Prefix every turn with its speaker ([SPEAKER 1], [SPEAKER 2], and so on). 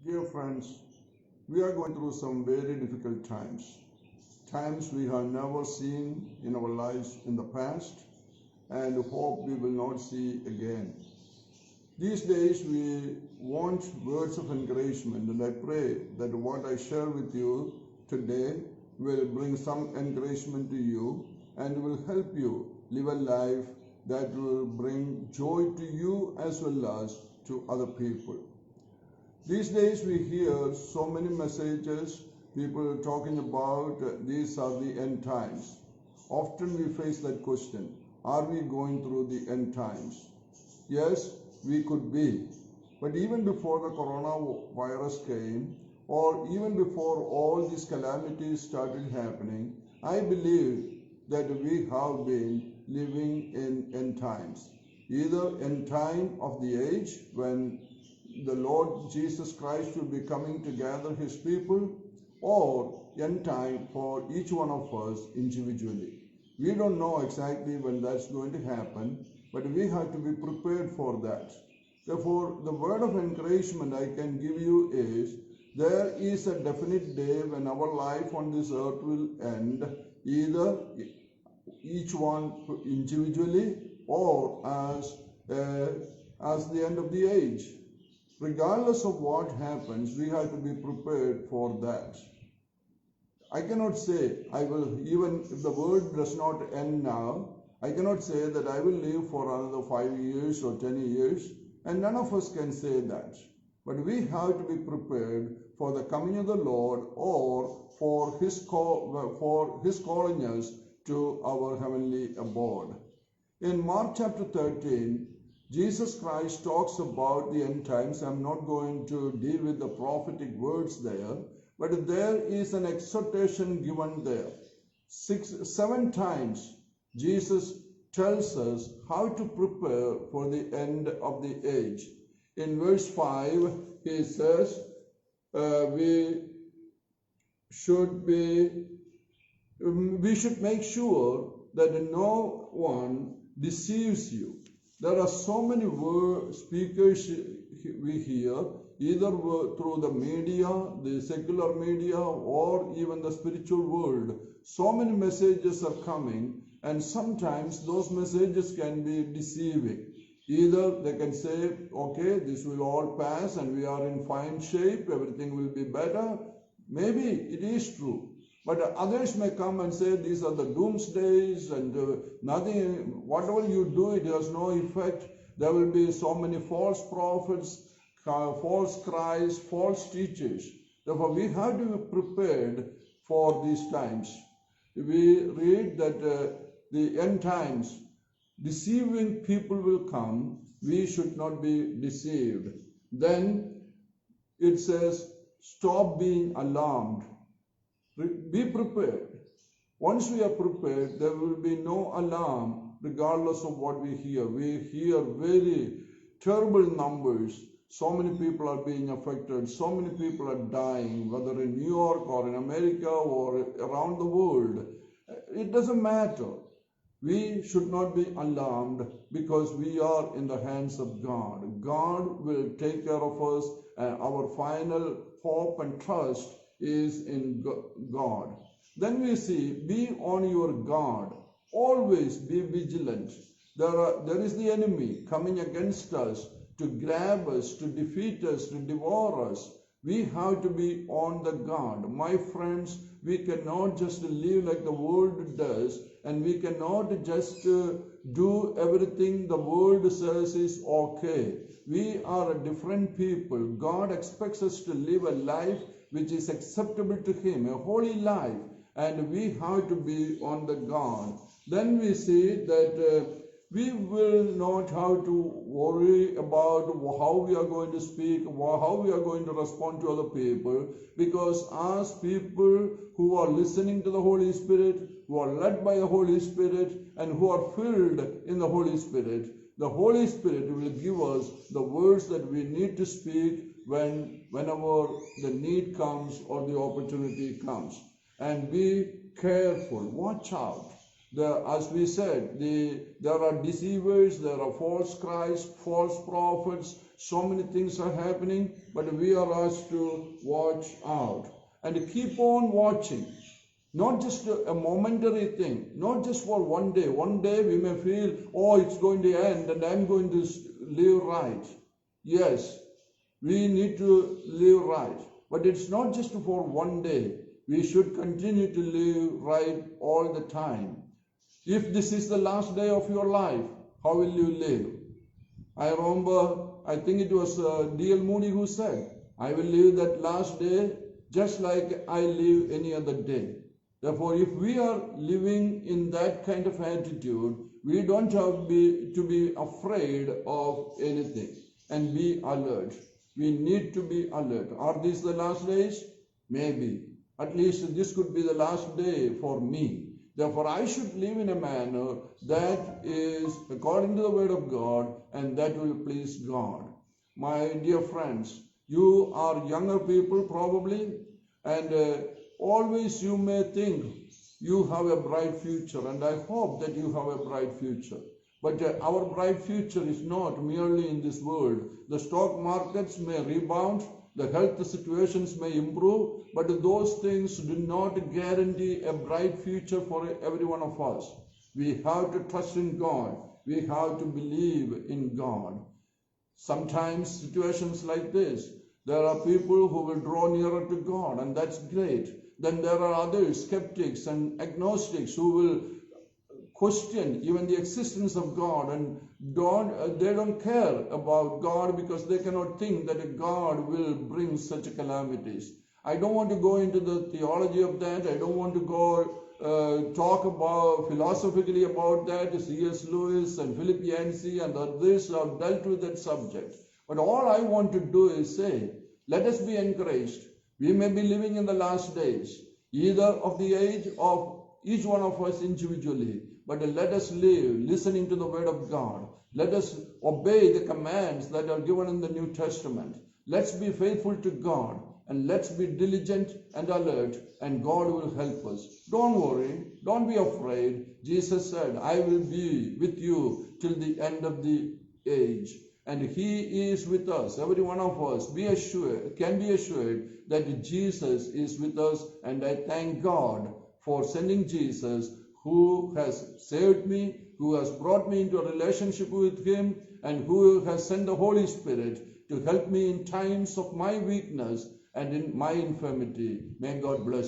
[SPEAKER 1] Dear friends, we are going through some very difficult times. Times we have never seen in our lives in the past and hope we will not see again. These days we want words of encouragement, and I pray that what I share with you today will bring some encouragement to you and will help you live a life that will bring joy to you as well as to other people. These days we hear so many messages, people talking about these are the end times. Often we face that question, are we going through the end times? Yes, we could be. But even before the coronavirus came, or even before all these calamities started happening, I believe that we have been living in end times. Either end time of the age when the Lord Jesus Christ will be coming to gather his people, or end time for each one of us individually. We don't know exactly when that's going to happen, but we have to be prepared for that. Therefore, the word of encouragement I can give you is there is a definite day when our life on this earth will end, either each one individually or as the end of the age. Regardless of what happens, we have to be prepared for that. I cannot say I will, even if the world does not end now, I cannot say that I will live for another 5 years or 10 years, and none of us can say that. But we have to be prepared for the coming of the Lord or for his calling us to our heavenly abode. In Mark chapter 13, Jesus Christ talks about the end times. I'm not going to deal with the prophetic words there, but there is an exhortation given there. 7 times Jesus tells us how to prepare for the end of the age. In verse 5, he says, we should make sure that no one deceives you. There are so many speakers we hear, either through the media, the secular media, or even the spiritual world. So many messages are coming, and sometimes those messages can be deceiving. Either they can say, okay, this will all pass and we are in fine shape, everything will be better. Maybe it is true. But others may come and say these are the doomsdays and nothing, whatever you do, it has no effect. There will be so many false prophets, false Christ, false teachers. Therefore, we have to be prepared for these times. We read that the end times, deceiving people will come. We should not be deceived. Then it says, stop being alarmed. Be prepared. Once we are prepared, there will be no alarm regardless of what we hear. We hear very terrible numbers. So many people are being affected. So many people are dying, whether in New York or in America or around the world. It doesn't matter. We should not be alarmed because we are in the hands of God. God will take care of us, and our final hope and trust is in God. Then we see, be on your guard. Always be vigilant. There is the enemy coming against us to grab us, to defeat us, to devour us. We have to be on the guard. My friends, we cannot just live like the world does, and we cannot just do everything the world says is okay. We are a different people. God expects us to live a life which is acceptable to him, a holy life, and we have to be on the guard. Then we see that we will not have to worry about how we are going to speak, how we are going to respond to other people, because as people who are listening to the Holy Spirit, who are led by the Holy Spirit, and who are filled in the Holy Spirit, the Holy Spirit will give us the words that we need to speak whenever the need comes or the opportunity comes. And be careful, watch out. As we said, there are deceivers, there are false Christs, false prophets, so many things are happening, but we are asked to watch out and keep on watching. Not just a momentary thing, not just for one day. One day we may feel, oh, it's going to end and I'm going to live right. Yes, we need to live right. But it's not just for one day. We should continue to live right all the time. If this is the last day of your life, how will you live? I remember, I think it was D.L. Moody who said, I will live that last day just like I live any other day. Therefore, if we are living in that kind of attitude, we don't have to be afraid of anything and be alert. We need to be alert. Are these the last days? Maybe. At least this could be the last day for me. Therefore, I should live in a manner that is according to the word of God and that will please God. My dear friends, you are younger people probably, and always you may think you have a bright future, and I hope that you have a bright future. But our bright future is not merely in this world. The stock markets may rebound, the health situations may improve, but those things do not guarantee a bright future for every one of us. We have to trust in God. We have to believe in God. Sometimes situations like this, there are people who will draw nearer to God, and that's great. Then there are others, skeptics and agnostics, who will question even the existence of God, and they don't care about God because they cannot think that a God will bring such calamities. I don't want to go into the theology of that. I don't want to go talk about philosophically about that. C.S. Lewis and Philip Yancey and others have dealt with that subject. But all I want to do is say, let us be encouraged. We may be living in the last days, either of the age of each one of us individually, but let us live listening to the word of God. Let us obey the commands that are given in the New Testament. Let's be faithful to God, and let's be diligent and alert, and God will help us. Don't worry, don't be afraid. Jesus said, I will be with you till the end of the age. And He is with us. Every one of us can be assured that Jesus is with us. And I thank God for sending Jesus, who has saved me, who has brought me into a relationship with Him, and who has sent the Holy Spirit to help me in times of my weakness and in my infirmity. May God bless you.